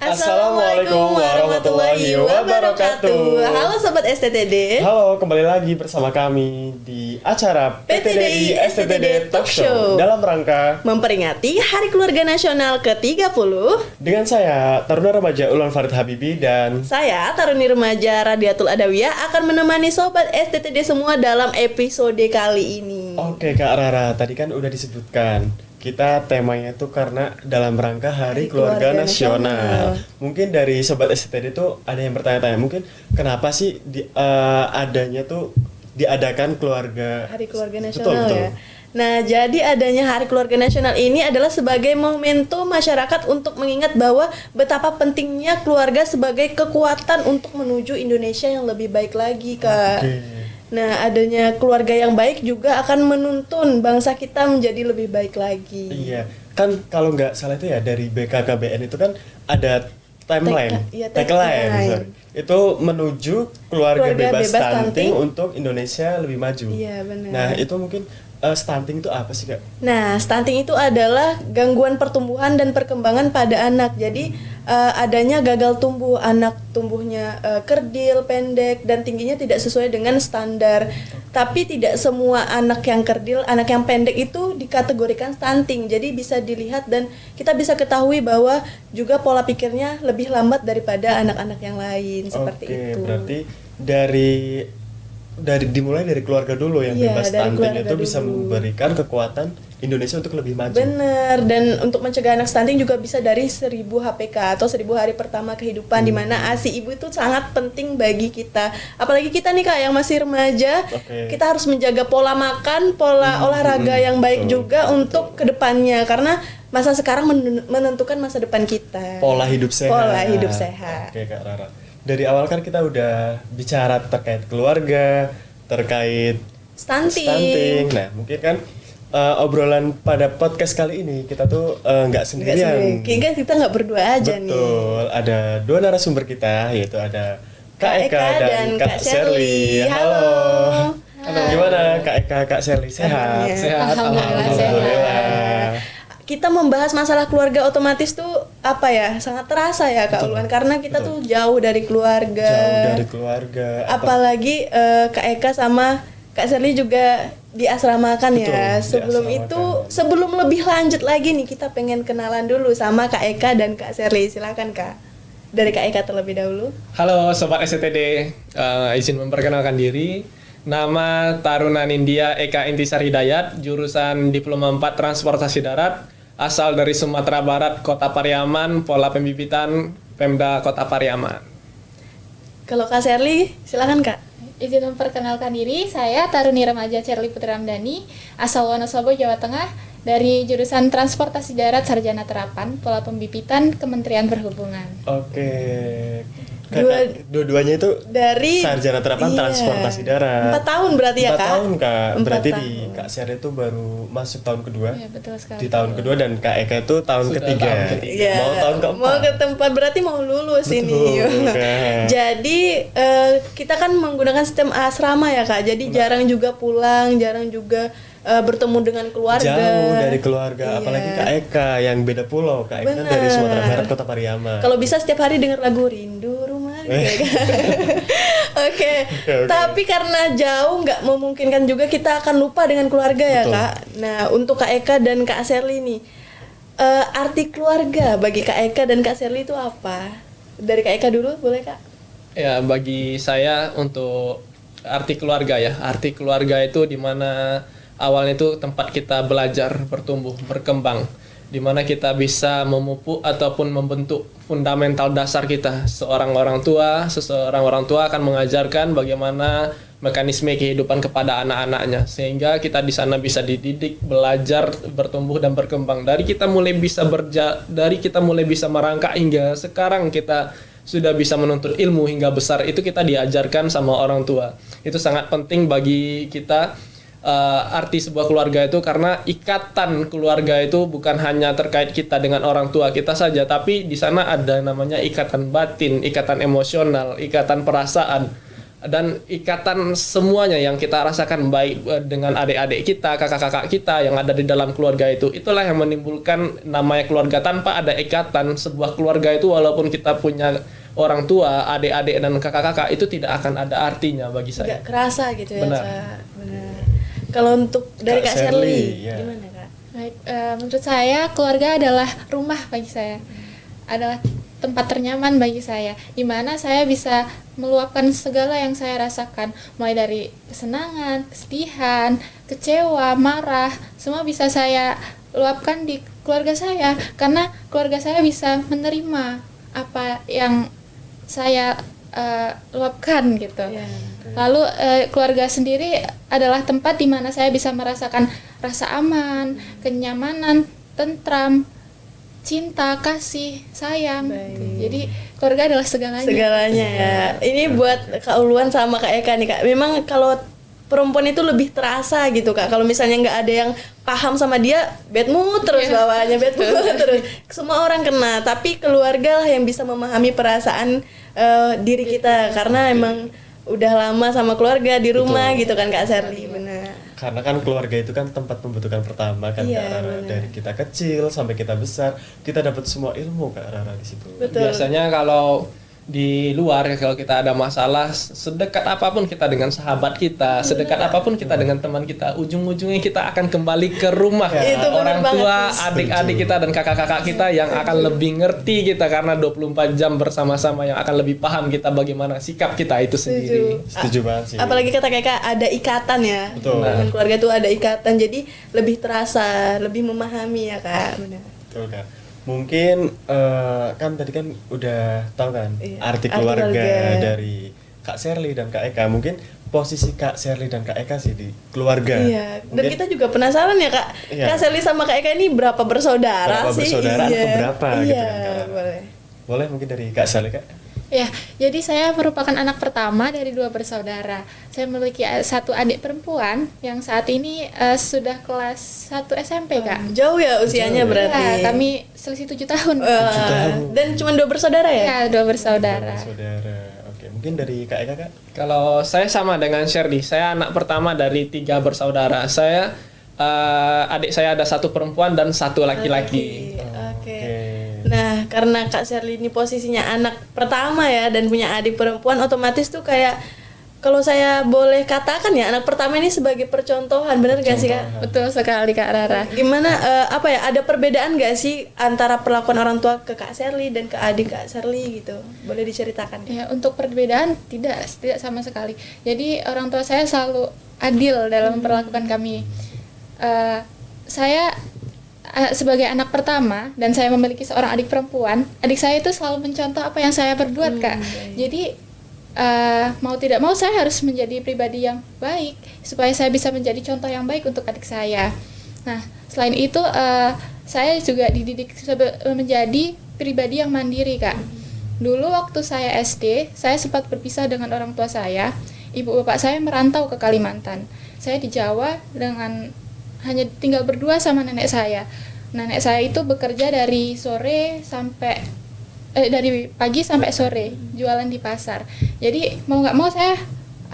Assalamualaikum warahmatullahi wabarakatuh. Halo Sobat STTD. Halo, kembali lagi bersama kami di acara PTDI STTD Talk Show dalam rangka memperingati Hari Keluarga Nasional ke-30 dengan saya, Taruna Remaja Ulan Farid Habibi, dan saya, Taruni Remaja Radiatul Adawiyah, akan menemani Sobat STTD semua dalam episode kali ini. Oke Kak Rara, tadi kan udah disebutkan kita temanya itu karena dalam rangka Hari Keluarga Nasional. Mungkin dari Sobat STTD itu ada yang bertanya-tanya, mungkin kenapa sih adanya tuh diadakan Hari Keluarga Nasional betul. Ya. Nah, jadi adanya Hari Keluarga Nasional ini adalah sebagai momentum masyarakat untuk mengingat bahwa betapa pentingnya keluarga sebagai kekuatan untuk menuju Indonesia yang lebih baik lagi, Kak. Nah, adanya keluarga yang baik juga akan menuntun bangsa kita menjadi lebih baik lagi. Iya, kan kalau nggak salah itu ya dari BKKBN itu kan ada tagline. Itu menuju keluarga bebas stunting untuk Indonesia lebih maju. Iya, benar. Nah, itu mungkin stunting itu apa sih, Kak? Nah, stunting itu adalah gangguan pertumbuhan dan perkembangan pada anak. Jadi adanya gagal tumbuh, anak tumbuhnya kerdil, pendek, dan tingginya tidak sesuai dengan standar. Tapi tidak semua anak yang kerdil, anak yang pendek itu dikategorikan stunting. Jadi bisa dilihat dan kita bisa ketahui bahwa juga pola pikirnya lebih lambat daripada anak-anak yang lain, seperti itu. Berarti dimulai dari keluarga dulu yang bebas stunting itu bisa memberikan kekuatan Indonesia untuk lebih maju. Bener, dan untuk mencegah anak stunting juga bisa dari 1000 HPK atau 1000 hari pertama kehidupan, di mana ASI ibu itu sangat penting bagi kita. Apalagi kita nih Kak yang masih remaja, kita harus menjaga pola makan, pola olahraga yang baik juga untuk kedepannya, karena masa sekarang menentukan masa depan kita. Pola hidup sehat. Oke Kak Rara. Dari awal kan kita udah bicara terkait keluarga, terkait stunting. Nah, mungkin kan obrolan pada podcast kali ini kita tuh nggak sendirian. Kayaknya kita nggak berdua aja. Betul, nih. Betul, ada dua narasumber kita, yaitu ada Kak Eka dan Kak Sherly. Halo. Gimana Kak Eka, Kak Sherly? Sehat? Alhamdulillah sehat. Kita membahas masalah keluarga otomatis tuh apa ya, sangat terasa ya Kak Ulwan, karena kita tuh jauh dari keluarga. Apalagi Kak Eka sama Kak Sherly juga diasramakan ya. Sebelum lebih lanjut lagi nih, kita pengen kenalan dulu sama Kak Eka dan Kak Sherly. Silakan Kak. Dari Kak Eka terlebih dahulu. Halo Sobat STTD, izin memperkenalkan diri. Nama Taruna Nindya Eka Intisar Hidayat, jurusan Diploma 4 Transportasi Darat, asal dari Sumatera Barat, Kota Pariaman, pola pembibitan Pemda Kota Pariaman. Kalau Kak Sherly, silakan Kak. Izin memperkenalkan diri, saya Taruni Remaja Sherly Putri Ramdhani, asal Wonosobo, Jawa Tengah, dari jurusan Transportasi Darat Sarjana Terapan, pola pembibitan Kementerian Perhubungan. Oke. Dua-duanya itu dari Sarjana Terapan Transportasi Darat. 4 tahun berarti ya Kak? 4 tahun Kak. Berarti di Kak Sherly itu baru masuk tahun kedua. Iya, betul sekali. Di tahun kedua, dan Kak Eka itu tahun ketiga. Iya. Mau tahun keempat. Mau ke tempat, berarti mau lulus. Betul, ini. Jadi kita kan menggunakan sistem asrama ya Kak. Jadi jarang juga pulang, jarang juga bertemu dengan keluarga. Jauh dari keluarga, apalagi Kak Eka yang beda pulau. Kak Eka dari Sumatera Barat, Kota Pariaman. Kalau bisa setiap hari dengar lagu Rindu Rumah. Oke. Tapi karena jauh nggak memungkinkan juga, kita akan lupa dengan keluarga. Betul. Ya Kak. Nah, untuk Kak Eka dan Kak Sherly nih, arti keluarga bagi Kak Eka dan Kak Sherly itu apa? Dari Kak Eka dulu boleh Kak? Ya, bagi saya untuk arti keluarga ya. Arti keluarga itu di mana awalnya itu tempat kita belajar, bertumbuh, berkembang, di mana kita bisa memupuk ataupun membentuk fundamental dasar kita. Seseorang orang tua akan mengajarkan bagaimana mekanisme kehidupan kepada anak-anaknya, sehingga kita di sana bisa dididik, belajar, bertumbuh dan berkembang. Dari kita mulai bisa merangkak hingga sekarang kita sudah bisa menuntut ilmu hingga besar, itu kita diajarkan sama orang tua. Itu sangat penting bagi kita. Arti sebuah keluarga itu, karena ikatan keluarga itu bukan hanya terkait kita dengan orang tua kita saja, tapi di sana ada namanya ikatan batin, ikatan emosional, ikatan perasaan. dan ikatan semuanya yang kita rasakan baik dengan adik-adik kita, kakak-kakak kita yang ada di dalam keluarga itulah yang menimbulkan namanya keluarga. Tanpa ada ikatan sebuah keluarga itu, walaupun kita punya orang tua, adik-adik dan kakak-kakak, itu tidak akan ada artinya bagi saya. Nggak kerasa gitu ya, Benar. Kak. Benar. Kalau untuk dari Kak Kak Shirley, ya. gimana Kak? Baik, menurut saya keluarga adalah rumah bagi saya, adalah tempat ternyaman bagi saya, di mana saya bisa meluapkan segala yang saya rasakan, mulai dari kesenangan, kesedihan, kecewa, marah, semua bisa saya luapkan di keluarga saya, karena keluarga saya bisa menerima apa yang saya luapkan gitu. Iya. Lalu keluarga sendiri adalah tempat di mana saya bisa merasakan rasa aman, kenyamanan, tentram, cinta, kasih, sayang. Baik. Jadi keluarga adalah segalanya. Segalanya ya. Ini buat Kak Uluan sama Kak Eka nih Kak. Memang kalau perempuan itu lebih terasa gitu Kak. Kalau misalnya nggak ada yang paham sama dia, bad mood terus bawaannya, bad mood terus. Semua orang kena. Tapi keluarga lah yang bisa memahami perasaan diri kita. Karena emang udah lama sama keluarga di rumah gitu kan Kak Shirley. Benar. Karena kan keluarga itu kan tempat pembentukan pertama kan Iya, Kak Rara. benar. Dari kita kecil sampai kita besar, kita dapat semua ilmu Kak Rara di situ. Betul. Biasanya kalau di luar, kalau kita ada masalah, sedekat apapun kita dengan sahabat kita, sedekat apapun kita dengan teman kita, ujung-ujungnya kita akan kembali ke rumah. Itu benar Orang banget tua, sih. adik-adik kita dan kakak-kakak kita yang akan lebih ngerti kita, karena 24 jam bersama-sama, yang akan lebih paham kita bagaimana sikap kita itu sendiri. Setuju banget sih. Apalagi kata Kak, ada ikatan ya. Betul. Dengan keluarga tuh ada ikatan, jadi lebih terasa, lebih memahami ya Kak. Benar. Betul Kak. Mungkin kan tadi kan udah tahu kan Iya, arti arti keluarga keluarga. dari Kak Shirley dan Kak Eka. Mungkin posisi Kak Shirley dan Kak Eka sih di keluarga. Iya, dan Mungkin kita juga penasaran ya Kak. Iya. Kak Shirley sama Kak Eka ini berapa bersaudara Berapa sih? bersaudara atau berapa gitu Iya, kan, Kak? boleh. boleh mungkin dari Kak Shirley Kak. Ya, jadi saya merupakan anak pertama dari 2 bersaudara. Saya memiliki satu adik perempuan yang saat ini sudah kelas 1 SMP, Kak. Jauh ya usianya Jauh ya. berarti. Ya, kami selisih 7 tahun. Dan cuma 2 bersaudara ya? Ya, 2 bersaudara. Saudara. Oke, mungkin dari Kak Eka Kak. Kalau saya sama dengan Shirley, saya anak pertama dari 3 bersaudara. Saya adik saya ada 1 perempuan dan 1 laki-laki. Oke. Nah, karena Kak Shirley ini posisinya anak pertama ya dan punya adik perempuan, otomatis tuh kayak kalau saya boleh katakan ya, anak pertama ini sebagai percontohan, bener gak sih Kak? Betul sekali, Kak Rara. Gimana apa ya, ada perbedaan gak sih antara perlakuan orang tua ke Kak Shirley dan ke adik Kak Shirley gitu? Boleh diceritakan? Ya, untuk perbedaan tidak sama sekali. Jadi orang tua saya selalu adil dalam memperlakukan kami. Saya sebagai anak pertama dan saya memiliki seorang adik perempuan, adik saya itu selalu mencontoh apa yang saya perbuat, Kak. Jadi mau tidak mau saya harus menjadi pribadi yang baik supaya saya bisa menjadi contoh yang baik untuk adik saya. Nah, selain itu saya juga dididik menjadi pribadi yang mandiri, Kak. Dulu waktu saya SD, saya sempat berpisah dengan orang tua saya. Ibu bapak saya merantau ke Kalimantan. Saya di Jawa dengan hanya tinggal berdua sama nenek saya. Nenek saya itu bekerja dari sore sampai dari pagi sampai sore, jualan di pasar. Jadi mau nggak mau saya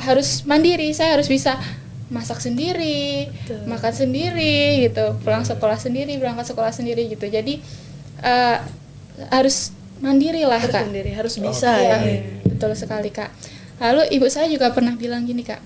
harus mandiri, saya harus bisa masak sendiri, makan sendiri gitu, pulang sekolah sendiri, berangkat sekolah sendiri gitu. Jadi harus mandiri lah, Harus Kak. sendiri, harus bisa Iya, ya. betul sekali, Kak. Lalu ibu saya juga pernah bilang gini, Kak,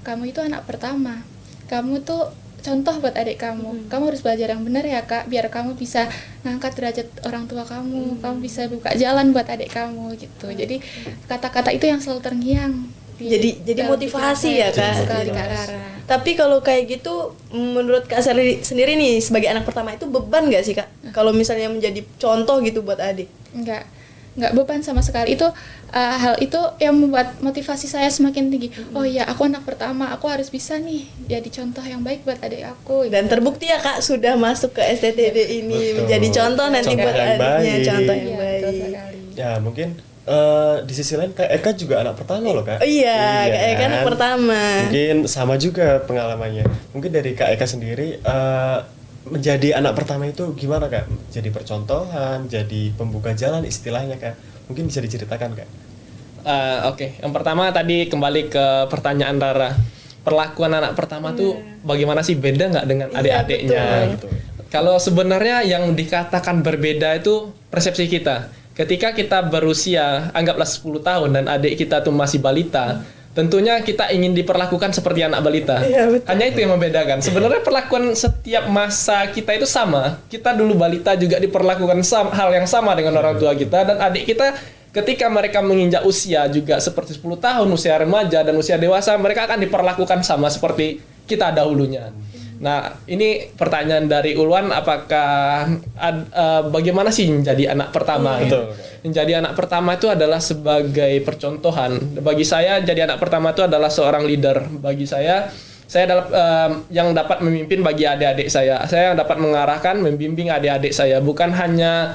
kamu itu anak pertama, kamu tuh contoh buat adik kamu. Kamu harus belajar yang benar ya, Kak, biar kamu bisa ngangkat derajat orang tua kamu, kamu bisa buka jalan buat adik kamu gitu. Jadi kata-kata itu yang selalu terngiang. Jadi dalam motivasi pikiran ya, saya. Kak. Betul sekali, Jadi Kak Rara. Tapi kalau kayak gitu, menurut Kak Shirley sendiri nih sebagai anak pertama itu beban gak sih Kak? Kalau misalnya menjadi contoh gitu buat adik? Enggak beban sama sekali. Itu hal itu yang membuat motivasi saya semakin tinggi. Oh iya, aku anak pertama, aku harus bisa nih jadi contoh yang baik buat adik aku. Dan terbukti ya Kak sudah masuk ke STTD ini. Betul. Menjadi contoh nanti Contoh buat yang adiknya, baik. contoh yang Iya, betul baik. sekali. Ya mungkin di sisi lain Kak Eka juga anak pertama loh Kak. Oh iya, Kak Eka anak pertama. Mungkin sama juga pengalamannya. Mungkin dari Kak Eka sendiri menjadi anak pertama itu gimana Kak? Jadi percontohan, jadi pembuka jalan istilahnya Kak. Mungkin bisa diceritakan Kak. Oke. Yang pertama tadi kembali ke pertanyaan Rara. Perlakuan anak pertama tuh bagaimana sih, beda nggak dengan adik-adiknya? Gitu. Kalau sebenarnya yang dikatakan berbeda itu persepsi kita. Ketika kita berusia anggaplah 10 tahun dan adik kita tuh masih balita, tentunya kita ingin diperlakukan seperti anak balita. Hanya itu yang membedakan. Sebenarnya perlakuan setiap masa kita itu sama. Kita dulu balita juga diperlakukan hal yang sama dengan orang tua kita, dan adik kita ketika mereka menginjak usia juga seperti 10 tahun, usia remaja dan usia dewasa, mereka akan diperlakukan sama seperti kita dahulunya. Nah, ini pertanyaan dari Ulwan, apakah bagaimana sih menjadi anak pertama? Gitu. Menjadi anak pertama itu adalah sebagai percontohan. Bagi saya, jadi anak pertama itu adalah seorang leader. Bagi saya adalah yang dapat memimpin bagi adik-adik saya. Saya yang dapat mengarahkan, membimbing adik-adik saya. Bukan hanya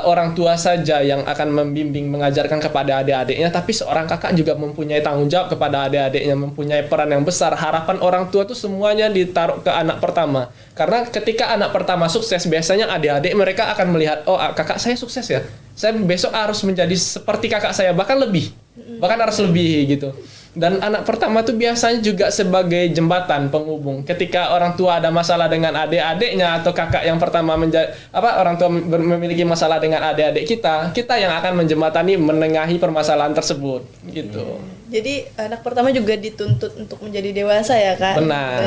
orang tua saja yang akan membimbing, mengajarkan kepada adik-adiknya, tapi seorang kakak juga mempunyai tanggung jawab kepada adik-adiknya, mempunyai peran yang besar. Harapan orang tua itu semuanya ditaruh ke anak pertama. Karena ketika anak pertama sukses, biasanya adik-adik mereka akan melihat, oh kakak saya sukses ya, saya besok harus menjadi seperti kakak saya, bahkan harus lebih gitu. Dan anak pertama itu biasanya juga sebagai jembatan penghubung. Ketika orang tua ada masalah dengan adik-adiknya, atau kakak yang pertama orang tua memiliki masalah dengan adik-adik kita yang akan menjembatani, menengahi permasalahan tersebut gitu. Jadi anak pertama juga dituntut untuk menjadi dewasa ya, Kak. Benar.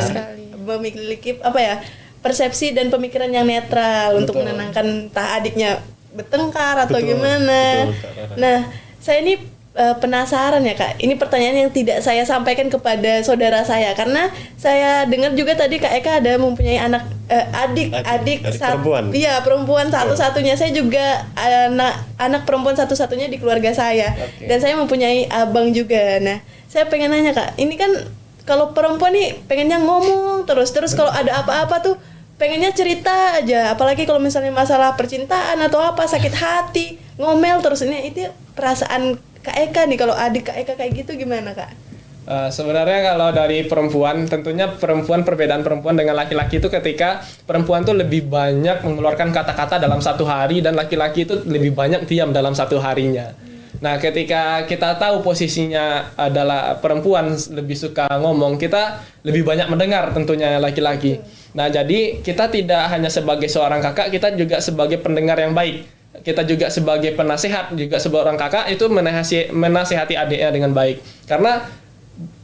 Memiliki persepsi dan pemikiran yang netral untuk menenangkan entah adiknya bertengkar atau gimana. Nah, saya ini penasaran ya, Kak. Ini pertanyaan yang tidak saya sampaikan kepada saudara saya, karena saya dengar juga tadi Kak Eka ada mempunyai adik perempuan. Iya, perempuan satu-satunya. Saya juga anak perempuan satu-satunya di keluarga saya. Dan saya mempunyai abang juga. Nah, saya pengen nanya, Kak. Ini kan kalau perempuan nih pengennya ngomong terus kalau ada apa-apa tuh pengennya cerita aja, apalagi kalau misalnya masalah percintaan atau apa, sakit hati, ngomel terus. Ini itu perasaan Kak Eka nih, kalau adik Kak Eka kayak gitu gimana, Kak? Sebenarnya kalau dari perempuan, tentunya perbedaan perempuan dengan laki-laki itu ketika perempuan tuh lebih banyak mengeluarkan kata-kata dalam satu hari, dan laki-laki itu lebih banyak diam dalam satu harinya. Nah, ketika kita tahu posisinya adalah perempuan lebih suka ngomong, kita lebih banyak mendengar tentunya laki-laki. Nah, jadi kita tidak hanya sebagai seorang kakak, kita juga sebagai pendengar yang baik. Kita juga sebagai penasehat, juga seorang kakak itu menasehati adiknya dengan baik. Karena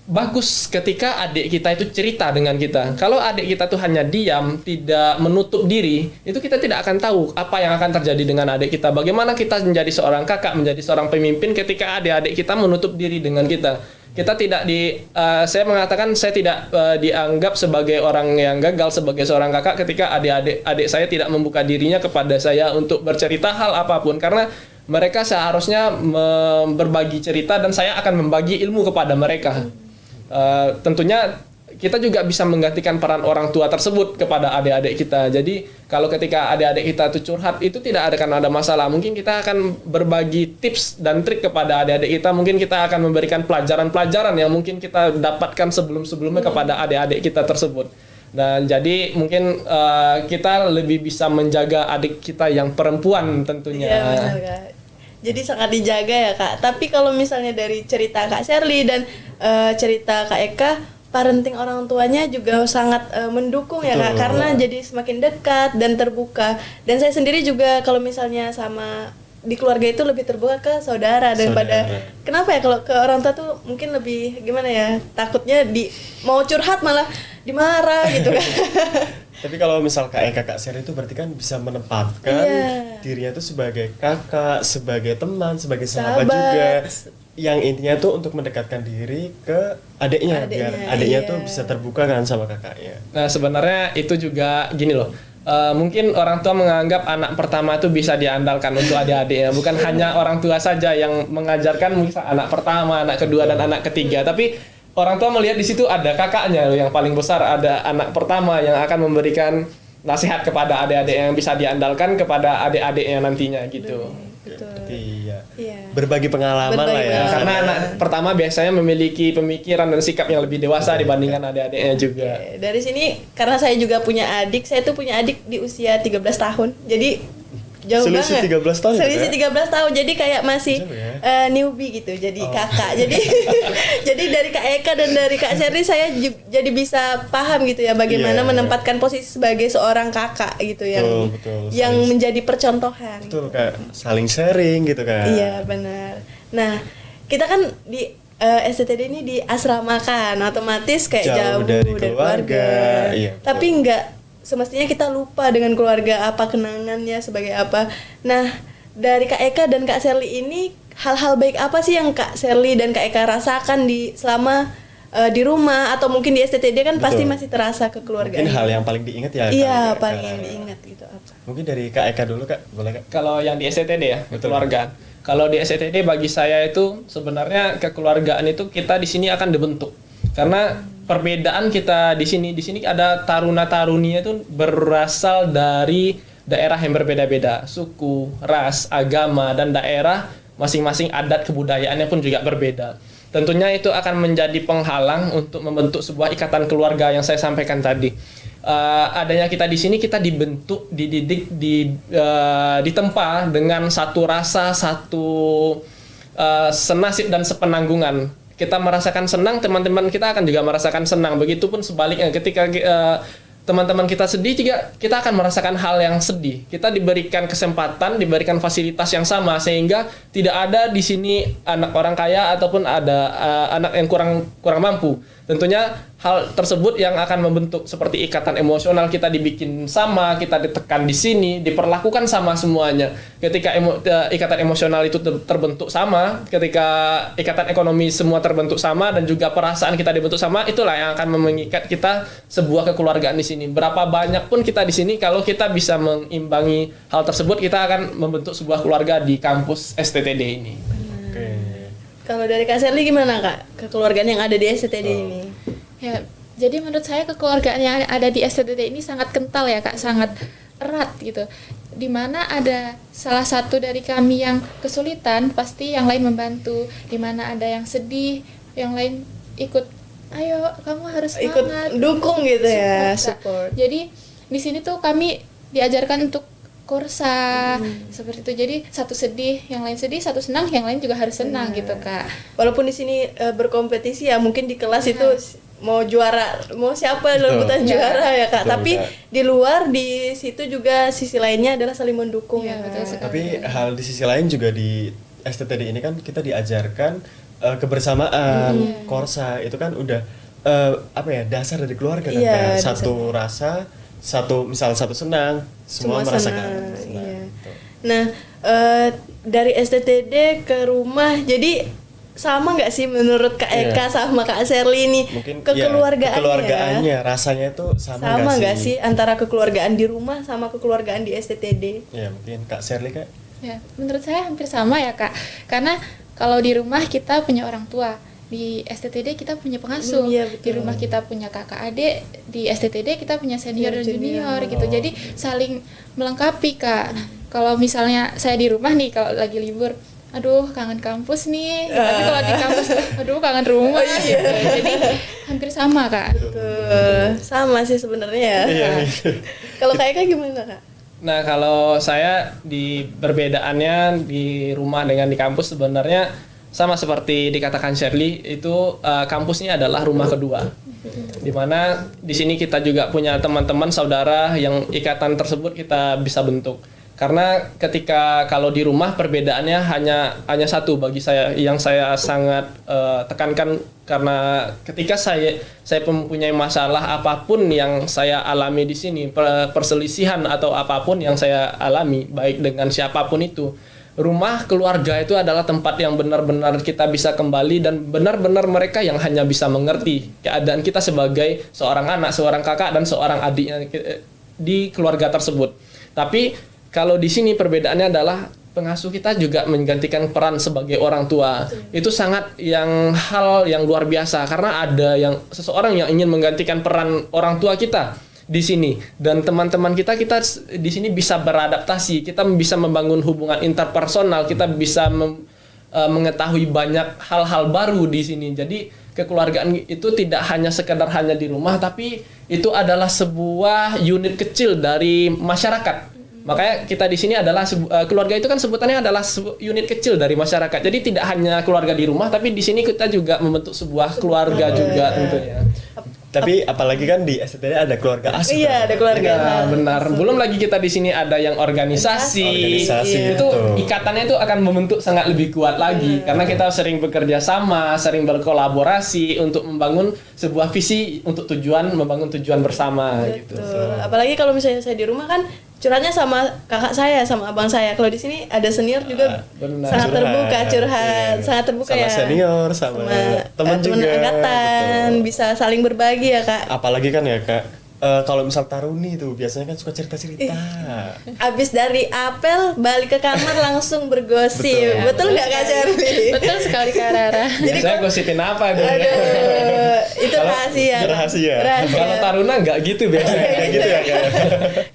bagus ketika adik kita itu cerita dengan kita. Kalau adik kita tuh hanya diam, tidak menutup diri, itu kita tidak akan tahu apa yang akan terjadi dengan adik kita. Bagaimana kita menjadi seorang kakak, menjadi seorang pemimpin ketika adik-adik kita menutup diri dengan kita. Kita tidak saya mengatakan saya tidak dianggap sebagai orang yang gagal sebagai seorang kakak ketika adik saya tidak membuka dirinya kepada saya untuk bercerita hal apapun, karena mereka seharusnya berbagi cerita dan saya akan membagi ilmu kepada mereka. Tentunya kita juga bisa menggantikan peran orang tua tersebut kepada adik-adik kita. Jadi kalau ketika adik-adik kita itu curhat, itu tidak akan ada masalah. Mungkin kita akan berbagi tips dan trik kepada adik-adik kita. Mungkin kita akan memberikan pelajaran-pelajaran yang mungkin kita dapatkan sebelum-sebelumnya kepada adik-adik kita tersebut. Dan jadi mungkin kita lebih bisa menjaga adik kita yang perempuan tentunya. Iya, benar, Kak. Jadi sangat dijaga ya, Kak. Tapi kalau misalnya dari cerita Kak Sherly dan cerita Kak Eka, parenting orang tuanya juga sangat mendukung ya, Kak, karena jadi semakin dekat dan terbuka. Dan saya sendiri juga kalau misalnya sama di keluarga itu lebih terbuka ke saudara daripada kenapa ya, kalau ke orang tua tuh mungkin lebih gimana ya, takutnya mau curhat malah dimarah gitu kan. Tapi kalau misal Kak Eka, Kak Sherly itu berarti kan bisa menempatkan dirinya itu sebagai kakak, sebagai teman, sebagai sahabat juga. Yang intinya tuh untuk mendekatkan diri ke adiknya biar adiknya tuh bisa terbuka kan sama kakaknya. Nah, sebenarnya itu juga gini loh. Mungkin orang tua menganggap anak pertama itu bisa diandalkan untuk adik-adiknya. Bukan hanya orang tua saja yang mengajarkan, misal anak pertama, anak kedua dan anak ketiga, tapi orang tua melihat di situ ada kakaknya yang paling besar, ada anak pertama yang akan memberikan nasihat kepada adik-adik yang bisa diandalkan kepada adik-adiknya nantinya gitu. Berbagi pengalaman lah ya. Karena anak pertama biasanya memiliki pemikiran dan sikap yang lebih dewasa dibandingkan adik-adiknya juga. Dari sini karena saya juga punya adik, saya tuh punya adik di usia 13 tahun. Jadi jauh Selisih banget. 13 tahun gitu Selisih ya? 13 tahun. Jadi kayak masih Jauh ya? newbie gitu. Jadi kakak. Jadi jadi dari Kak Eka dan dari Kak Sherly saya jadi bisa paham gitu ya bagaimana Iya. menempatkan posisi sebagai seorang kakak gitu yang Betul. yang Saling- menjadi percontohan. Betul, kayak saling sharing gitu kan. Iya benar. Nah kita kan di STTD ini di asrama kan, otomatis kayak Jauh jauh dari dari keluarga. Iya, betul. Tapi nggak semestinya kita lupa dengan keluarga apa kenangannya sebagai apa. Nah dari Kak Eka dan Kak Sherly ini hal-hal baik apa sih yang Kak Sherly dan Kak Eka rasakan selama di rumah atau mungkin di STTD kan pasti Betul. masih terasa kekeluargaan. Mungkin hal yang paling diingat ya. Iya Kak, paling Kak. yang diingat gitu apa? Mungkin dari Kak Eka dulu Kak, boleh Kak? Kalau yang di STTD ya, Betul. kekeluargaan. Kalau di STTD bagi saya itu sebenarnya kekeluargaan itu kita di sini akan dibentuk. Karena perbedaan kita di sini ada taruna-taruni itu berasal dari daerah yang berbeda-beda, suku, ras, agama, dan daerah masing-masing adat kebudayaannya pun juga berbeda. Tentunya itu akan menjadi penghalang untuk membentuk sebuah ikatan keluarga yang saya sampaikan tadi. Adanya kita di sini, kita dibentuk, dididik, ditempa dengan satu rasa, satu senasib dan sepenanggungan. Kita merasakan senang, teman-teman kita akan juga merasakan senang. Begitupun sebaliknya, ketika teman-teman kita sedih juga, kita akan merasakan hal yang sedih. Kita diberikan kesempatan, diberikan fasilitas yang sama, sehingga tidak ada di sini anak orang kaya ataupun ada anak yang kurang mampu. Tentunya hal tersebut yang akan membentuk seperti ikatan emosional, kita dibikin sama, kita ditekan di sini, diperlakukan sama semuanya. Ketika ikatan emosional itu terbentuk sama, ketika ikatan ekonomi semua terbentuk sama, dan juga perasaan kita dibentuk sama, itulah yang akan mengikat kita sebuah kekeluargaan di sini. Berapa banyak pun kita di sini, kalau kita bisa mengimbangi hal tersebut, kita akan membentuk sebuah keluarga di kampus STTD ini. Oke. Kalau dari Kak Sherly gimana Kak kekeluargaan yang ada di STTD ini? Ya, jadi menurut saya kekeluargaan yang ada di STTD ini sangat kental ya Kak, sangat erat gitu. Dimana ada salah satu dari kami yang kesulitan, pasti yang lain membantu. Dimana ada yang sedih, yang lain ikut, ayo kamu harus Ikut semangat, dukung gitu ya, Kak. support. Jadi di sini tuh kami diajarkan untuk kursa seperti itu. Jadi satu sedih, yang lain sedih, satu senang, yang lain juga harus senang gitu Kak. Walaupun di sini berkompetisi ya, mungkin di kelas itu mau juara, mau siapa Betul. rebutan Ya. juara ya Kak. Betul, Tapi Kak. di luar di situ juga sisi lainnya adalah saling mendukung Iya, ya. betul Kak. sekali. Tapi hal di sisi lain juga di STTD ini kan kita diajarkan kebersamaan, korsa itu kan udah apa ya, dasar dari keluarga kan Iya, Kak. Satu rasa, satu senang, semua merasakan senang, senang. iya. Betul. Nah, dari STTD ke rumah, jadi sama nggak sih menurut Kak Iya. Eka sama Kak Sherly nih Mungkin kekeluargaannya? rasanya itu sama Sama nggak nggak sih? sih antara kekeluargaan di rumah sama kekeluargaan di STTD? Ya mungkin Kak Sherly Kak. Ya, menurut saya hampir sama ya Kak. Karena kalau di rumah kita punya orang tua, di STTD kita punya pengasuh, Iya, betul. di rumah kita punya kakak adik, di STTD kita punya senior dan junior gitu. Oh. Jadi saling melengkapi Kak. Kalau misalnya saya di rumah nih, kalau lagi libur, aduh kangen kampus nih. Tapi kalau di kampus, aduh kangen rumah gitu. Jadi hampir sama Kak. Tuh, sama sih sebenarnya ya. Iya, Kalau Kak Eka gimana Kak? Nah, kalau saya di perbedaannya di rumah dengan di kampus sebenarnya sama seperti dikatakan Sherly, itu kampusnya adalah rumah kedua. Dimana di sini kita juga punya teman-teman saudara yang ikatan tersebut kita bisa bentuk. Karena ketika kalau di rumah perbedaannya hanya satu bagi saya yang saya sangat tekankan, karena ketika saya mempunyai masalah apapun yang saya alami di sini, perselisihan atau apapun yang saya alami baik dengan siapapun itu, rumah keluarga itu adalah tempat yang benar-benar kita bisa kembali, dan benar-benar mereka yang hanya bisa mengerti keadaan kita sebagai seorang anak, seorang kakak, dan seorang adiknya di keluarga tersebut. Tapi kalau di sini perbedaannya adalah pengasuh kita juga menggantikan peran sebagai orang tua. Itu sangat hal yang luar biasa, karena ada seseorang yang ingin menggantikan peran orang tua kita di sini, dan teman-teman kita di sini bisa beradaptasi, kita bisa membangun hubungan interpersonal, kita bisa mengetahui banyak hal-hal baru di sini. Jadi kekeluargaan itu tidak hanya sekedar hanya di rumah, tapi itu adalah sebuah unit kecil dari masyarakat Makanya kita di sini adalah keluarga itu kan sebutannya adalah unit kecil dari masyarakat. Jadi tidak hanya keluarga di rumah, tapi di sini kita juga membentuk sebuah keluarga juga tentunya. Tapi apalagi kan di STTD ada keluarga asuh. Iya, ada keluarga. Iya, benar. Belum lagi kita di sini ada yang organisasi. Organisasi, Itu betul. ikatannya itu akan membentuk sangat lebih kuat lagi karena kita sering bekerja sama, sering berkolaborasi untuk membangun sebuah visi untuk membangun tujuan bersama gitu. Betul. Apalagi kalau misalnya saya di rumah kan curhatnya sama kakak saya, sama abang saya. Kalau di sini ada senior juga benar. sangat terbuka, Iya. sangat terbuka sama ya. senior, sama teman juga. Angkatan, Betul. bisa saling berbagi ya kak. Apalagi kan ya Kak, kalau misal Taruni tuh biasanya kan suka cerita-cerita. Abis dari apel balik ke kamar langsung bergosip, betul nggak kak Cherly? Betul sekali Kak Rara. Jadi Saya gosipin apa deh? Aduh, itu Kalau rahasia. rahasia. Kalau Taruna nggak gitu biasanya. Kayak gitu ya Kak.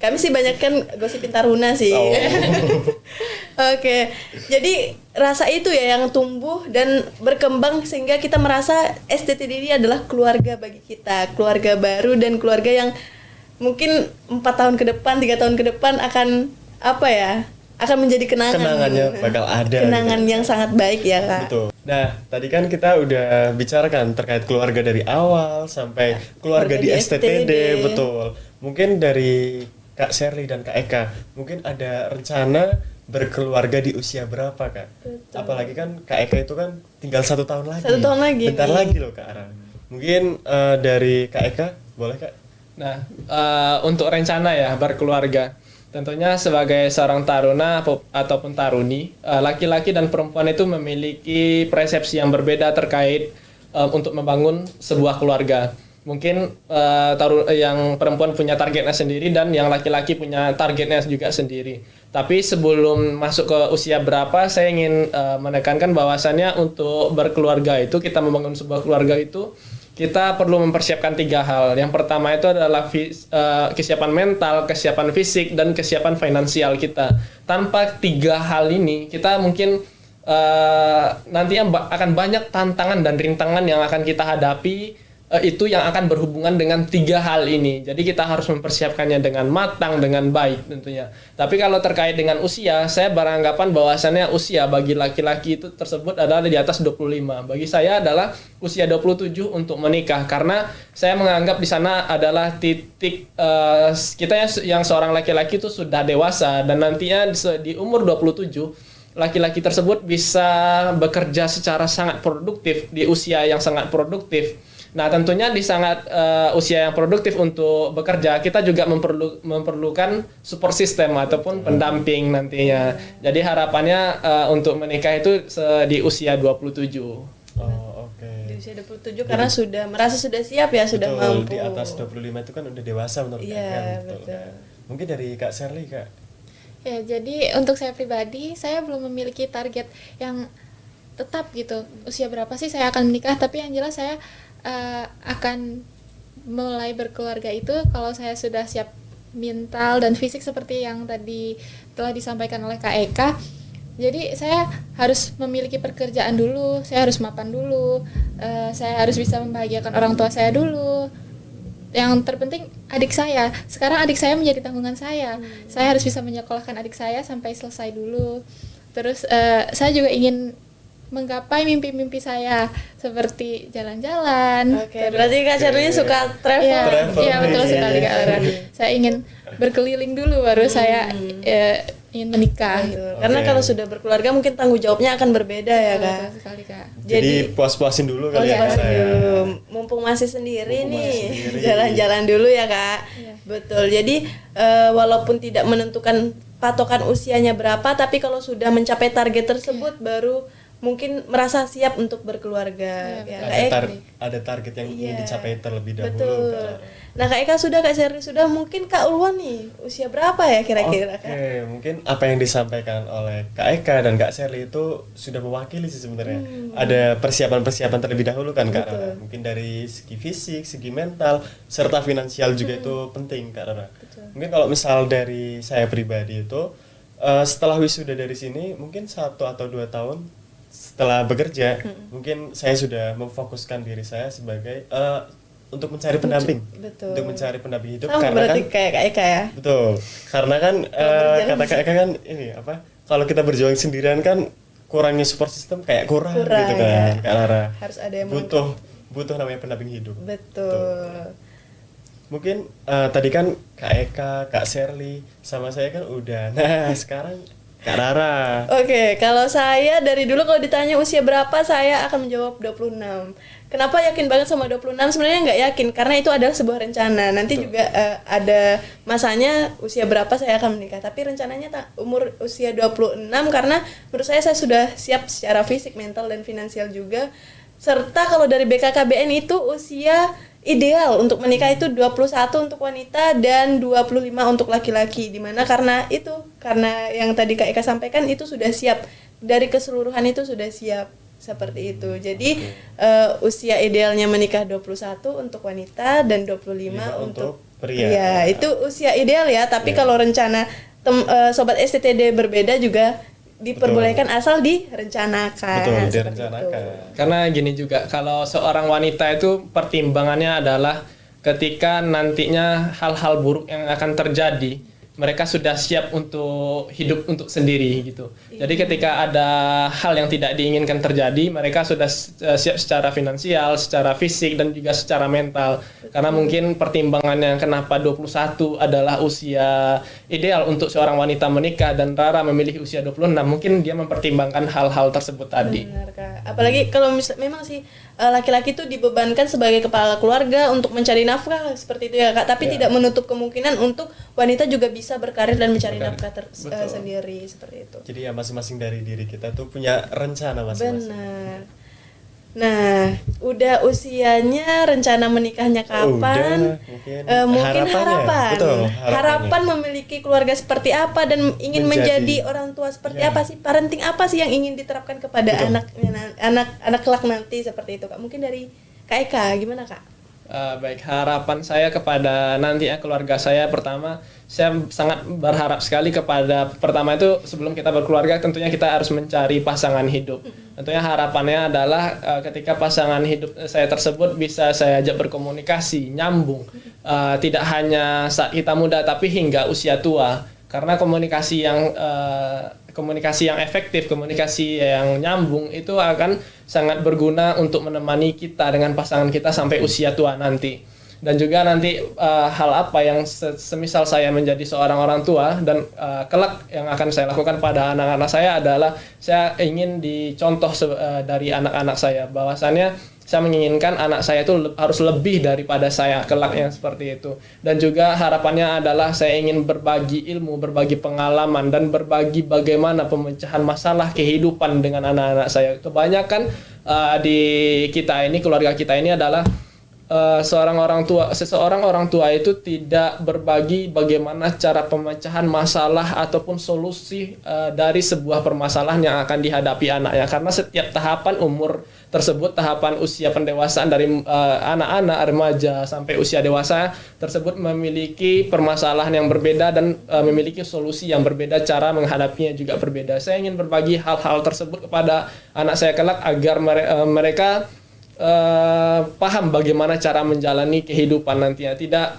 Kami sih banyak kan gosipin Taruna sih. Oh. Oke, jadi rasa itu ya yang tumbuh dan berkembang sehingga kita merasa STTD ini adalah keluarga bagi kita, keluarga baru dan keluarga yang mungkin 4 tahun ke depan, 3 tahun ke depan akan apa ya? Akan menjadi kenangan. Kenangannya bakal ada. Kenangan gitu. yang sangat baik ya kak. Betul. Nah, tadi kan kita udah bicarakan terkait keluarga dari awal sampai keluarga di STTD, betul. Mungkin dari Kak Sherly dan Kak Eka, mungkin ada rencana berkeluarga di usia berapa Kak? Betul. Apalagi kan Kak Eka itu kan tinggal 1 tahun lagi. 1 tahun lagi Bentar nih. lagi loh Kak Ara. Mungkin dari Kak Eka, boleh Kak? Nah, untuk rencana ya berkeluarga, tentunya sebagai seorang taruna ataupun taruni, laki-laki dan perempuan itu memiliki persepsi yang berbeda terkait untuk membangun sebuah keluarga. Mungkin yang perempuan punya targetnya sendiri dan yang laki-laki punya targetnya juga sendiri. Tapi sebelum masuk ke usia berapa, saya ingin menekankan bahwasannya untuk berkeluarga itu, kita membangun sebuah keluarga itu, kita perlu mempersiapkan 3 hal. Yang pertama itu adalah kesiapan mental, kesiapan fisik, dan kesiapan finansial kita. Tanpa 3 hal ini, kita mungkin nantinya akan banyak tantangan dan rintangan yang akan kita hadapi, itu yang akan berhubungan dengan 3 hal ini. Jadi kita harus mempersiapkannya dengan matang, dengan baik tentunya. Tapi kalau terkait dengan usia, saya beranggapan bahwasannya usia bagi laki-laki itu tersebut adalah di atas 25. Bagi saya adalah usia 27 untuk menikah, karena saya menganggap di sana adalah titik kita yang seorang laki-laki itu sudah dewasa, dan nantinya di umur 27 laki-laki tersebut bisa bekerja secara sangat produktif di usia yang sangat produktif. Nah, tentunya di usia yang produktif untuk bekerja, kita juga memerlukan support system ataupun pendamping nantinya. Jadi harapannya untuk menikah itu di usia 27. Oh, oke. Di usia 27 karena sudah merasa sudah siap ya, sudah Betul, mampu. di atas 25 itu kan udah dewasa menurut Iya, Kak Eka, betul. Kak. Mungkin dari Kak Sherly Kak. Ya, jadi untuk saya pribadi, saya belum memiliki target yang tetap gitu. Usia berapa sih saya akan menikah, tapi yang jelas saya akan mulai berkeluarga itu kalau saya sudah siap mental dan fisik seperti yang tadi telah disampaikan oleh Kak Eka. Jadi saya harus memiliki pekerjaan dulu, saya harus mapan dulu, saya harus bisa membahagiakan orang tua saya dulu. Yang terpenting adik saya. Sekarang adik saya menjadi tanggungan saya. Saya harus bisa menyekolahkan adik saya sampai selesai dulu. Terus saya juga ingin menggapai mimpi-mimpi saya seperti jalan-jalan. Oke, berarti Kak Cherly suka travel. Iya, betul sekali Kak Lara. Saya ingin berkeliling dulu baru saya ingin menikah. Betul. Karena kalau sudah berkeluarga mungkin tanggung jawabnya akan berbeda ya Kak. Betul sekali Kak. Jadi puas-puasin dulu kali ya Kak saya. Mumpung masih sendiri Mumpung nih, masih sendiri. jalan-jalan dulu ya Kak. Iya. Betul. Jadi walaupun tidak menentukan patokan usianya berapa, tapi kalau sudah mencapai target tersebut baru mungkin merasa siap untuk berkeluarga. Ya, Kak Eka. Ada target yang ingin Iya. dicapai terlebih dahulu. Betul. Kak. Nah Kak Eka sudah, Kak Sherly sudah, mungkin Kak Ulwan nih usia berapa ya kira-kira Kak? Oke, mungkin apa yang disampaikan oleh Kak Eka dan Kak Sherly itu sudah mewakili sih sebenarnya. Ada persiapan-persiapan terlebih dahulu kan Kak Rara. Mungkin dari segi fisik, segi mental, serta finansial juga itu penting Kak Rara. Mungkin kalau misal dari saya pribadi itu setelah wisuda dari sini mungkin 1 atau 2 tahun setelah bekerja, mungkin saya sudah memfokuskan diri saya sebagai untuk mencari pendamping. Betul. Untuk mencari pendamping hidup Sama karena berarti kan kayak Kak Eka ya. betul. Karena kan berjalan kata Kak Eka kan ini apa? Kalau kita berjuang sendirian kan kurangnya support system kayak kurang gitu kan, ya. Kak Lara. Harus ada yang Butuh namanya pendamping hidup. Betul. Mungkin tadi kan Kak Eka, Kak Sherly, sama saya kan udah. Nah, sekarang Kak Rara. Oke, kalau saya dari dulu kalau ditanya usia berapa, saya akan menjawab 26. Kenapa yakin banget sama 26? Sebenarnya nggak yakin, karena itu adalah sebuah rencana. Nanti juga ada masanya usia berapa saya akan menikah. Tapi rencananya umur usia 26, karena menurut saya sudah siap secara fisik, mental, dan finansial juga. Serta kalau dari BKKBN itu usia ideal untuk menikah itu 21 untuk wanita dan 25 untuk laki-laki. Dimana karena yang tadi Kak Eka sampaikan itu sudah siap, dari keseluruhan itu sudah siap seperti itu. Jadi usia idealnya menikah 21 untuk wanita dan 25 untuk pria. Itu usia ideal ya, tapi kalau rencana sobat STTD berbeda juga diperbolehkan. Betul. Asal direncanakan. Betul, direncanakan. Karena gini juga, kalau seorang wanita itu pertimbangannya adalah ketika nantinya hal-hal buruk yang akan terjadi, mereka sudah siap untuk hidup untuk sendiri gitu. Jadi ketika ada hal yang tidak diinginkan terjadi, mereka sudah siap secara finansial, secara fisik, dan juga secara mental. Karena mungkin pertimbangannya kenapa 21 adalah usia ideal untuk seorang wanita menikah dan Rara memilih usia 26, mungkin dia mempertimbangkan hal-hal tersebut tadi. Benar, Kak. Apalagi kalau memang sih laki-laki itu dibebankan sebagai kepala keluarga untuk mencari nafkah seperti itu ya Kak, tapi tidak menutup kemungkinan untuk wanita juga bisa berkarir dan mencari nafkah sendiri seperti itu. Jadi ya masing-masing dari diri kita tuh punya rencana masing-masing. Benar. Nah, udah usianya, rencana menikahnya kapan? Mungkin harapan. Betul, harapan memiliki keluarga seperti apa dan ingin menjadi orang tua seperti apa sih? Parenting apa sih yang ingin diterapkan kepada anak kelak nanti seperti itu Kak? Mungkin dari Kak Eka, gimana Kak? Baik, harapan saya kepada nanti keluarga saya, pertama saya sangat berharap sekali kepada, pertama itu sebelum kita berkeluarga tentunya kita harus mencari pasangan hidup. Tentunya harapannya adalah ketika pasangan hidup saya tersebut bisa saya ajak berkomunikasi, nyambung, tidak hanya saat kita muda tapi hingga usia tua. Karena komunikasi yang efektif, komunikasi yang nyambung itu akan sangat berguna untuk menemani kita dengan pasangan kita sampai usia tua nanti. Dan juga nanti hal apa yang semisal saya menjadi seorang orang tua dan kelak yang akan saya lakukan pada anak-anak saya adalah saya ingin dicontoh dari anak-anak saya, bahwasannya saya menginginkan anak saya itu harus lebih daripada saya kelak yang seperti itu. Dan juga harapannya adalah saya ingin berbagi ilmu, berbagi pengalaman, dan berbagi bagaimana pemecahan masalah kehidupan dengan anak-anak saya. Kebanyakan di kita ini, keluarga kita ini adalah seseorang orang tua itu tidak berbagi bagaimana cara pemecahan masalah ataupun solusi dari sebuah permasalahan yang akan dihadapi anaknya, karena setiap tahapan umur tersebut, tahapan usia pendewasaan dari anak-anak remaja sampai usia dewasa tersebut memiliki permasalahan yang berbeda dan memiliki solusi yang berbeda, cara menghadapinya juga berbeda. Saya ingin berbagi hal-hal tersebut kepada anak saya kelak agar mereka paham bagaimana cara menjalani kehidupan nantinya, tidak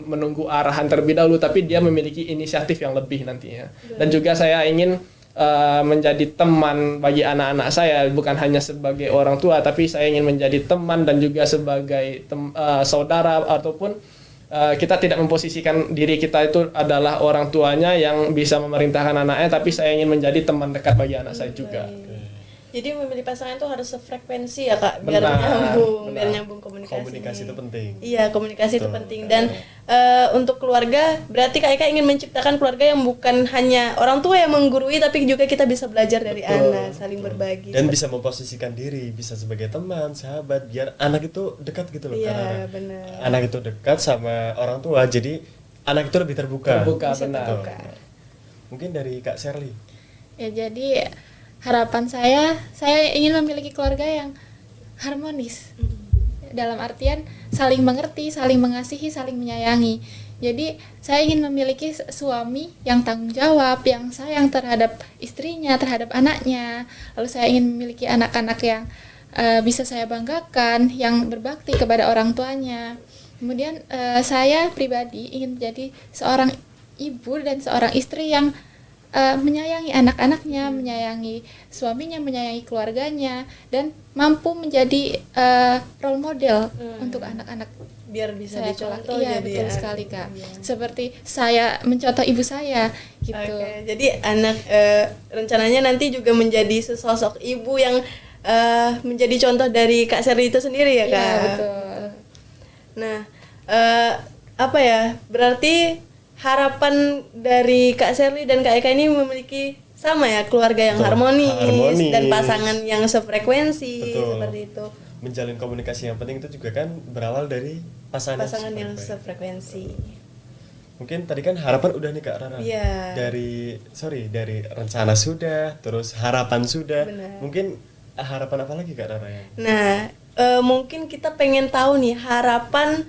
menunggu arahan terlebih dahulu, tapi dia memiliki inisiatif yang lebih nantinya. Dan juga saya ingin menjadi teman bagi anak-anak saya, bukan hanya sebagai orang tua, tapi saya ingin menjadi teman dan juga sebagai saudara, ataupun kita tidak memposisikan diri kita itu adalah orang tuanya yang bisa memerintahkan anaknya, tapi saya ingin menjadi teman dekat bagi anak saya juga. Jadi memilih pasangan itu harus sefrekuensi ya Kak, biar nyambung komunikasinya. Komunikasi itu penting. Iya, komunikasi itu penting. Dan untuk keluarga, berarti Kak Eka ingin menciptakan keluarga yang bukan hanya orang tua yang menggurui, tapi juga kita bisa belajar dari anak, saling berbagi. Dan bisa memposisikan diri, bisa sebagai teman, sahabat, biar anak itu dekat gitu loh. Iya, benar. Anak itu dekat sama orang tua, jadi anak itu lebih terbuka. Benar. Mungkin dari Kak Sherly. Ya, jadi harapan saya ingin memiliki keluarga yang harmonis. Dalam artian saling mengerti, saling mengasihi, saling menyayangi. Jadi saya ingin memiliki suami yang tanggung jawab, yang sayang terhadap istrinya, terhadap anaknya. Lalu saya ingin memiliki anak-anak yang bisa saya banggakan, yang berbakti kepada orang tuanya. Kemudian saya pribadi ingin menjadi seorang ibu dan seorang istri yang menyayangi anak-anaknya, menyayangi suaminya, menyayangi keluarganya, dan mampu menjadi role model untuk anak-anak. Biar bisa Saya dicontoh. iya, jadi betul ya. sekali, Kak. Iya. Seperti saya mencontoh ibu saya gitu. Oke, jadi anak rencananya nanti juga menjadi sesosok ibu yang menjadi contoh dari Kak Sherly itu sendiri ya, Kak. Iya, betul. Nah, apa ya? Berarti harapan dari Kak Sherly dan Kak Eka ini memiliki sama ya, keluarga yang Betul, harmonis dan harmonis. pasangan yang sefrekuensi. Betul. Seperti itu. Menjalin komunikasi yang penting itu juga kan berawal dari Pasangan yang sefrekuensi. sefrekuensi. Mungkin tadi kan harapan udah nih Kak Rara. Iya. Dari rencana sudah, terus harapan sudah. Benar. Mungkin harapan apa lagi Kak Rara ya? Nah, mungkin kita pengen tahu nih harapan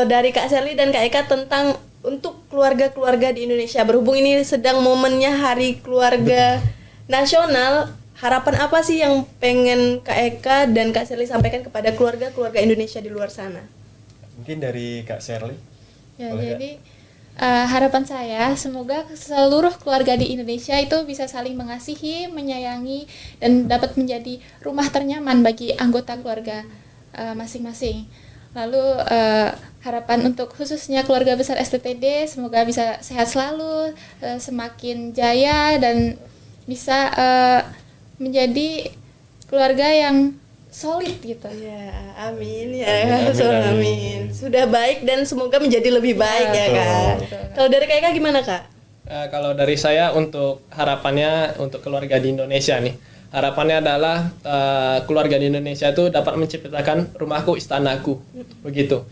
dari Kak Sherly dan Kak Eka tentang untuk keluarga-keluarga di Indonesia. Berhubung ini sedang momennya Hari Keluarga Nasional, harapan apa sih yang pengen Kak Eka dan Kak Sherly sampaikan kepada keluarga-keluarga Indonesia di luar sana? Mungkin dari Kak Sherly. Ya, Boleh jadi harapan saya semoga seluruh keluarga di Indonesia itu bisa saling mengasihi, menyayangi, dan dapat menjadi rumah ternyaman bagi anggota keluarga masing-masing. Lalu harapan untuk khususnya keluarga besar STTD semoga bisa sehat selalu, semakin jaya, dan bisa menjadi keluarga yang solid gitu. Ya, amin ya. Amin, amin, Amin. amin. Sudah baik dan semoga menjadi lebih baik ya, Betul. Kak. Kalau dari Kak Eka gimana, Kak? Kalau dari saya untuk harapannya untuk keluarga di Indonesia nih, harapannya adalah keluarga di Indonesia itu dapat menciptakan rumahku istanaku, begitu.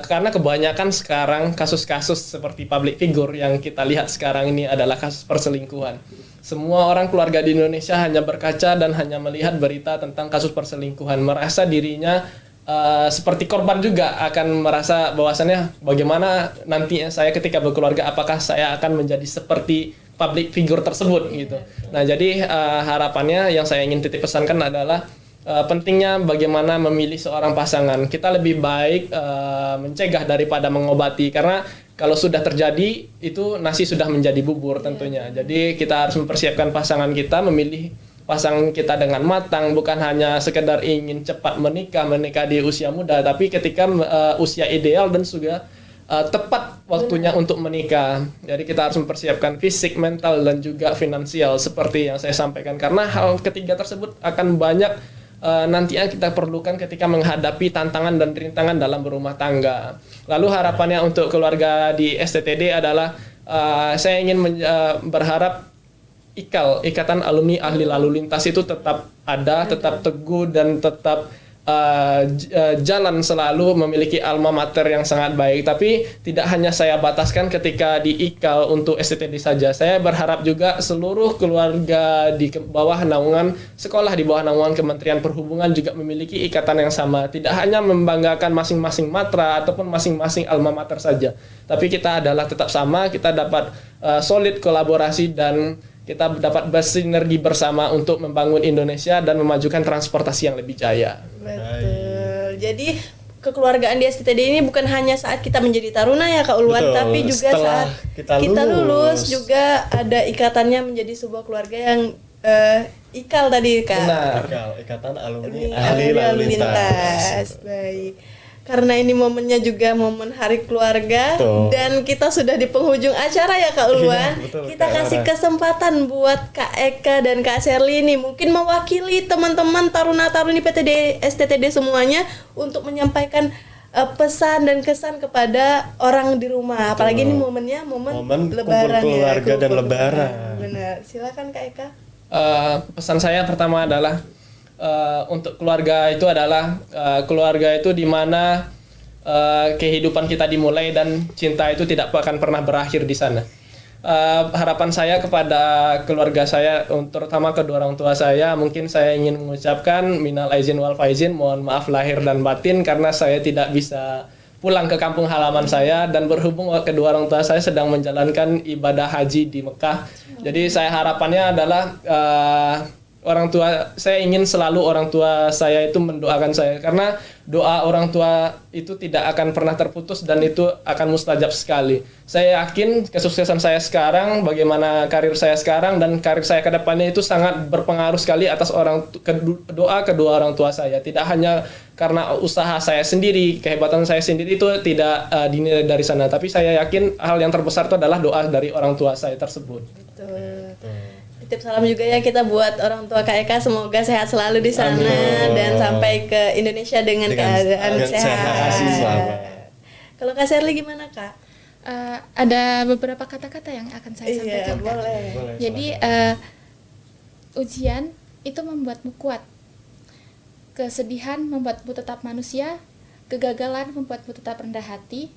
Karena kebanyakan sekarang kasus-kasus seperti public figure yang kita lihat sekarang ini adalah kasus perselingkuhan. Semua orang keluarga di Indonesia hanya berkaca dan hanya melihat berita tentang kasus perselingkuhan, merasa dirinya seperti korban juga, akan merasa bahwasannya bagaimana nantinya saya ketika berkeluarga, apakah saya akan menjadi seperti public figure tersebut gitu. Nah, jadi harapannya yang saya ingin titip pesankan adalah pentingnya bagaimana memilih seorang pasangan. Kita lebih baik mencegah daripada mengobati, karena kalau sudah terjadi itu nasi sudah menjadi bubur tentunya. Jadi kita harus mempersiapkan pasangan kita, memilih pasangan kita dengan matang, bukan hanya sekedar ingin cepat menikah di usia muda, tapi ketika usia ideal dan sudah tepat waktunya untuk menikah. Jadi kita harus mempersiapkan fisik, mental, dan juga finansial seperti yang saya sampaikan. Karena hal ketiga tersebut akan banyak nantinya kita perlukan ketika menghadapi tantangan dan rintangan dalam berumah tangga. Lalu harapannya untuk keluarga di STTD adalah saya ingin berharap Ikatan Alumni Ahli Lalu Lintas itu tetap ada, tetap teguh, dan tetap jalan selalu memiliki alma mater yang sangat baik. Tapi tidak hanya saya bataskan ketika di IKAL untuk STTD saja. Saya berharap juga seluruh keluarga di bawah naungan sekolah di bawah naungan Kementerian Perhubungan juga memiliki ikatan yang sama. Tidak hanya membanggakan masing-masing matra ataupun masing-masing alma mater saja, tapi kita adalah tetap sama, kita dapat solid kolaborasi dan kita dapat bersinergi bersama untuk membangun Indonesia dan memajukan transportasi yang lebih jaya. Betul. Jadi kekeluargaan di STTD ini bukan hanya saat kita menjadi taruna ya Kak Ulwan, Betul. tapi juga Setelah saat kita lulus lulus juga ada ikatannya menjadi sebuah keluarga yang IKAL tadi Kak. Benar. Ikatan Alumni Ini Ahli Lalu Lintas. Baik. Karena ini momennya juga momen Hari Keluarga. Betul. Dan kita sudah di penghujung acara ya Kak Ulwan. Iya, betul, Kita Kak kasih Rara. kesempatan buat Kak Eka dan Kak Sherly ini mungkin mewakili teman-teman taruna-taruni PTD STTD semuanya untuk menyampaikan pesan dan kesan kepada orang di rumah. Apalagi ini momennya momen Momen Lebaran kumpul ya. keluarga dan kumpul Lebaran. Benar. Silakan Kak Eka. Pesan saya pertama adalah untuk keluarga itu adalah keluarga itu di mana kehidupan kita dimulai dan cinta itu tidak akan pernah berakhir di sana. Harapan saya kepada keluarga saya, terutama kedua orang tua saya, mungkin saya ingin mengucapkan minal aizin wal faizin, mohon maaf lahir dan batin karena saya tidak bisa pulang ke kampung halaman saya, dan berhubung kedua orang tua saya sedang menjalankan ibadah haji di Mekah. Jadi saya harapannya adalah orang tua saya ingin selalu orang tua saya itu mendoakan saya, karena doa orang tua itu tidak akan pernah terputus dan itu akan mustajab sekali. Saya yakin kesuksesan saya sekarang, bagaimana karir saya sekarang dan karir saya ke depannya itu sangat berpengaruh sekali atas doa kedua orang tua saya. Tidak hanya karena usaha saya sendiri, kehebatan saya sendiri itu tidak dinilai dari sana, tapi saya yakin hal yang terbesar itu adalah doa dari orang tua saya tersebut. Betul. Titip salam juga ya kita buat orang tua Kak Eka, semoga sehat selalu di sana. Amin. Dan sampai ke Indonesia dengan keadaan sehat. Selamat. Kalau Kak Sherly gimana Kak? Ada beberapa kata-kata yang akan saya Iya, sampaikan, Kak. boleh. Jadi ujian itu membuatmu kuat, kesedihan membuatmu tetap manusia, kegagalan membuatmu tetap rendah hati,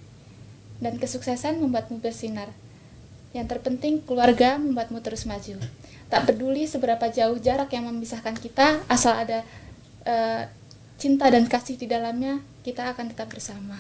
dan kesuksesan membuatmu bersinar. Yang terpenting keluarga membuatmu terus maju. Tak peduli seberapa jauh jarak yang memisahkan kita, asal ada cinta dan kasih di dalamnya, kita akan tetap bersama.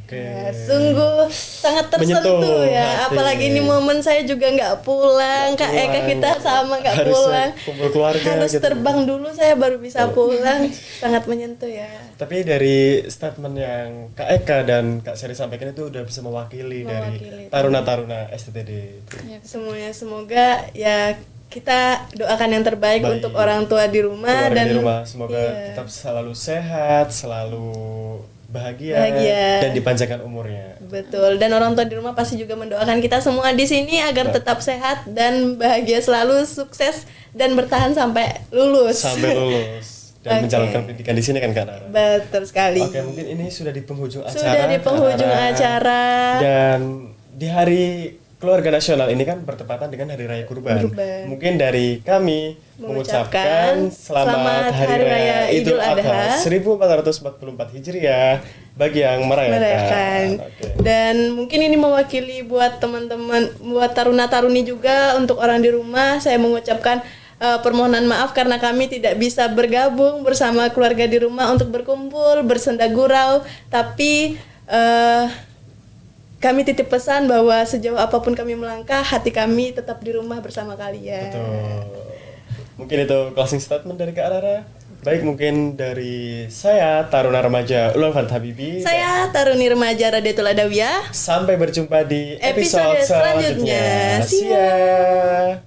Oke. Ya, sungguh sangat tersentuh Menyentuh ya. hati. Apalagi ini momen saya juga nggak pulang, Kak Eka kita sama nggak Harusnya pulang. kumpul keluarga Harus gitu. terbang dulu saya baru bisa pulang. Sangat menyentuh ya. Tapi dari statement yang Kak Eka dan Kak Sherly sampaikan itu udah bisa mewakili dari taruna-taruna STTD. Ya, Semuanya semoga ya kita doakan yang terbaik Baik. untuk orang tua di rumah Keluarga dan di rumah semoga iya. tetap selalu sehat, selalu bahagia, Bahagia. dan dipanjangkan umurnya. Betul, dan orang tua di rumah pasti juga mendoakan kita semua di sini agar tetap sehat dan bahagia selalu, sukses dan bertahan sampai lulus. Sampai lulus dan Oke. menjalankan pendidikan di sini kan Kak Nara. Betul sekali. Oke, mungkin ini sudah di penghujung acara. Sudah di penghujung Kak Nara. acara. Dan di hari Keluarga Nasional ini kan bertepatan dengan Hari Raya Kurban. Kurban. Mungkin dari kami mengucapkan selamat Hari Raya Idul Adha 1444 Hijriah bagi yang merayakan. Oke. Dan mungkin ini mewakili buat teman-teman, buat taruna-taruni juga, untuk orang di rumah saya mengucapkan permohonan maaf karena kami tidak bisa bergabung bersama keluarga di rumah untuk berkumpul, bersenda gurau, tapi kami titip pesan bahwa sejauh apapun kami melangkah, hati kami tetap di rumah bersama kalian. Betul. Mungkin itu closing statement dari Kak Rara. Baik, mungkin dari saya Taruna Remaja Ulul Fadl Habibi. Saya Taruni Remaja Radiatul Adawiyah. Sampai berjumpa di Episode episode selanjutnya. selanjutnya. See ya.